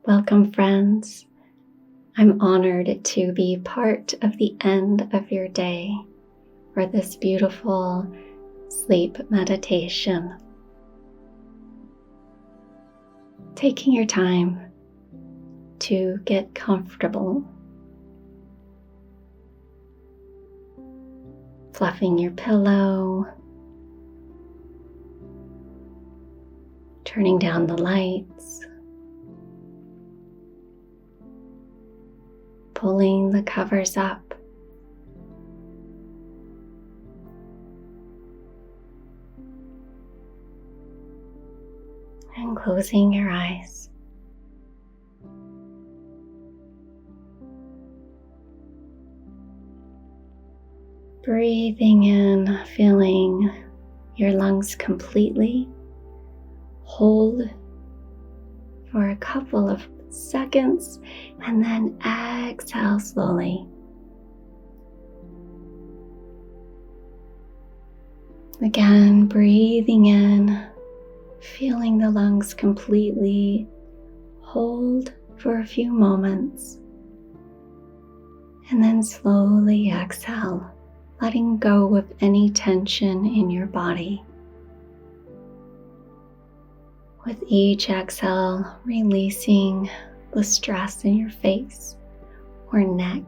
Welcome, friends. I'm honored to be part of the end of your day for this beautiful sleep meditation. Taking your time to get comfortable, fluffing your pillow, turning down the lights, pulling the covers up, and closing your eyes. Breathing in, feeling your lungs completely. Hold for a couple of seconds and then exhale slowly. Again, breathing in, feeling the lungs completely. Hold for a few moments and then slowly exhale, letting go of any tension in your body. With each exhale, releasing the stress in your face or neck.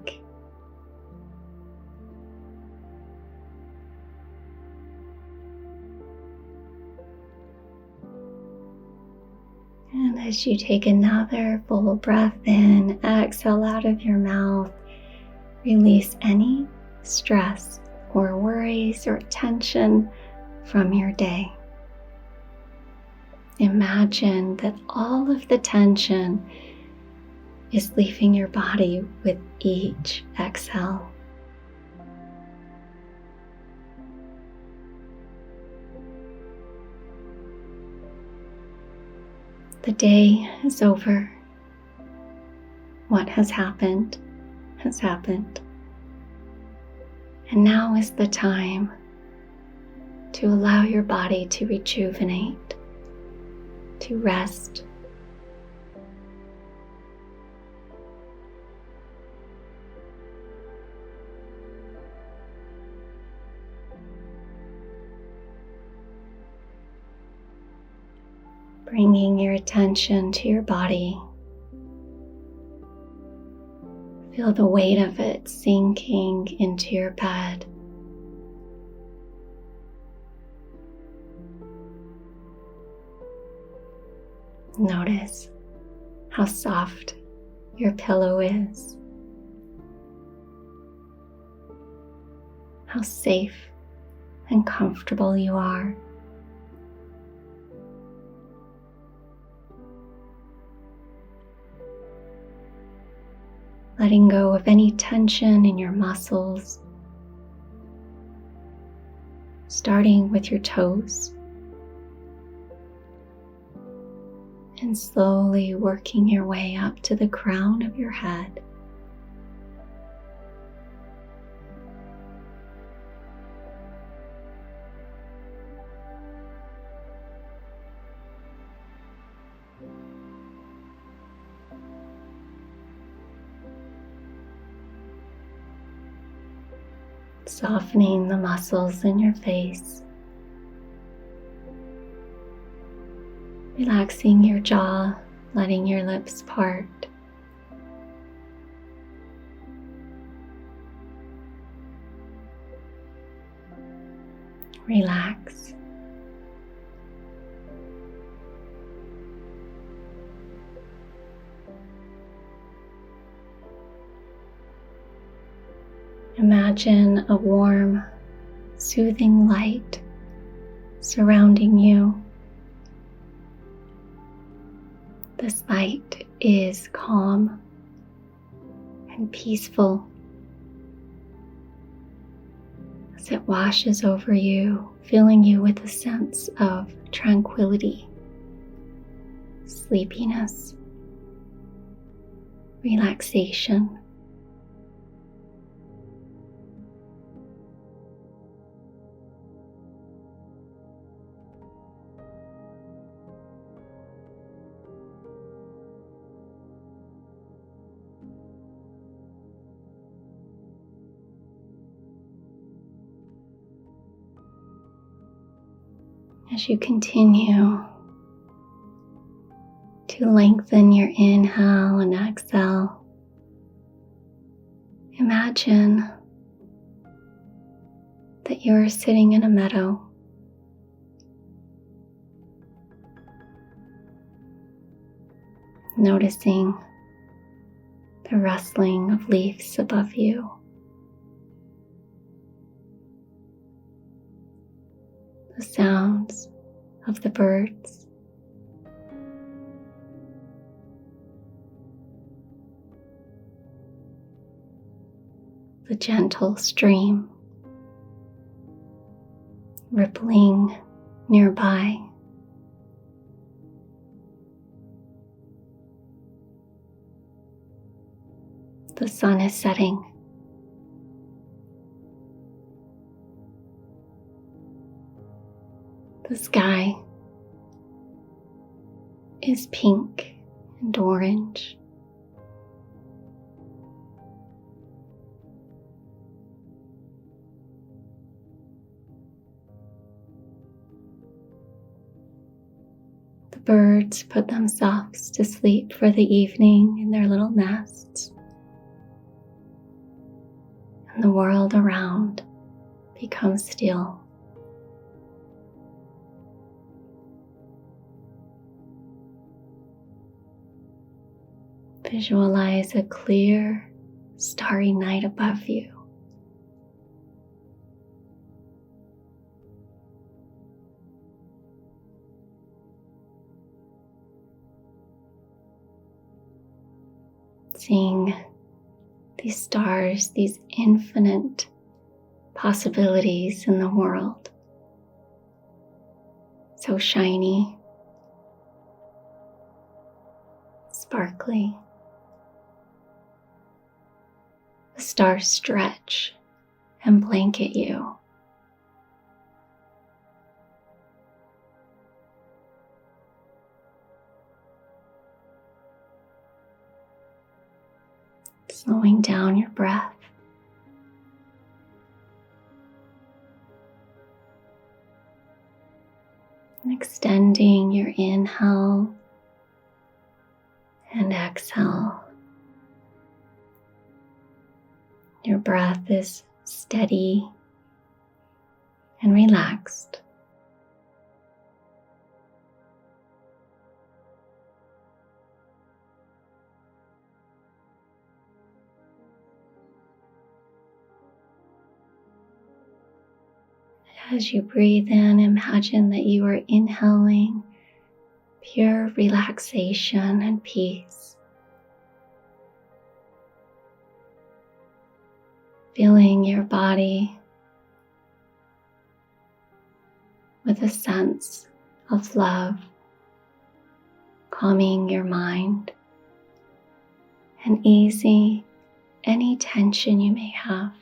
And as you take another full breath in, exhale out of your mouth, release any stress or worries or tension from your day. Imagine that all of the tension is leaving your body with each exhale. The day is over. What has happened has happened. And now is the time to allow your body to rejuvenate, to rest. Bringing your attention to your body. Feel the weight of it sinking into your bed. Notice how soft your pillow is, how safe and comfortable you are. Letting go of any tension in your muscles, starting with your toes and slowly working your way up to the crown of your head. Softening the muscles in your face. Relaxing your jaw, letting your lips part. Relax. Imagine a warm, soothing light surrounding you. This light is calm and peaceful as it washes over you, filling you with a sense of tranquility, sleepiness, relaxation. As you continue to lengthen your inhale and exhale, imagine that you are sitting in a meadow. Noticing the rustling of leaves above you, the sounds of the birds, the gentle stream rippling nearby. The sun is setting. The sky is pink and orange. The birds put themselves to sleep for the evening in their little nests. And the world around becomes still. Visualize a clear, starry night above you. Seeing these stars, these infinite possibilities in the world. So shiny, sparkly. The stars stretch and blanket you. Slowing down your breath. And extending your inhale and exhale. Your breath is steady and relaxed. As you breathe in, imagine that you are inhaling pure relaxation and peace. Filling your body with a sense of love, calming your mind and easing any tension you may have.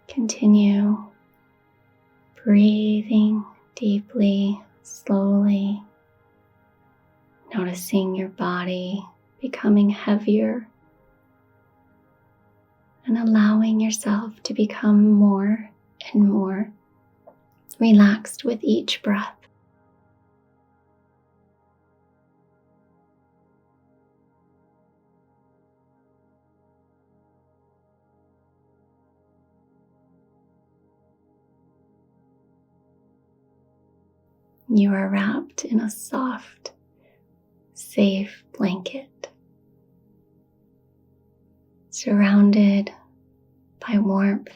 Continue breathing deeply, slowly, noticing your body becoming heavier and allowing yourself to become more and more relaxed with each breath. You are wrapped in a soft, safe blanket, surrounded by warmth.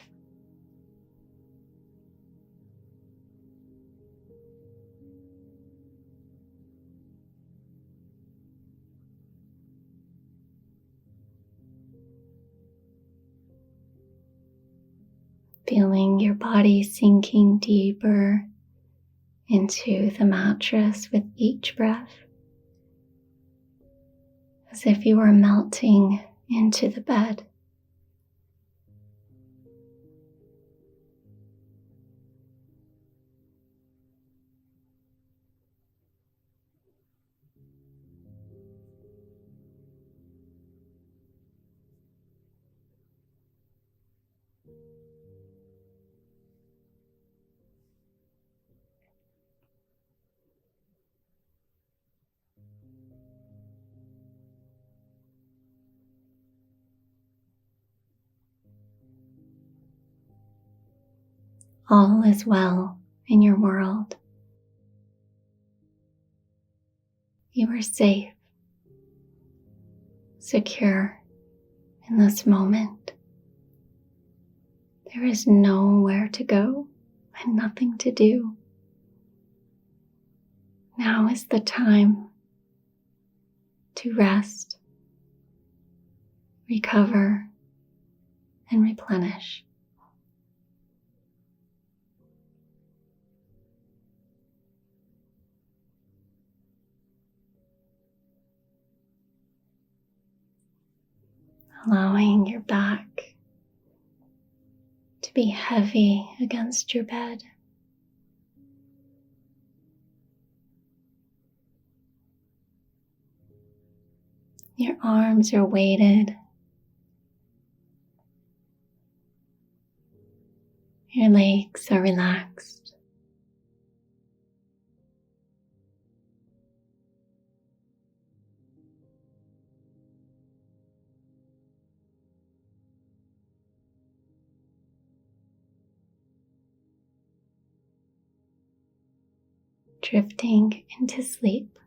Feeling your body sinking deeper into the mattress with each breath, as if you were melting into the bed. all is well in your world. You are safe, secure in this moment. There is nowhere to go and nothing to do. Now is the time to rest, recover, and replenish. Allowing your back to be heavy against your bed. Your arms are weighted. Your legs are relaxed. Drifting into sleep.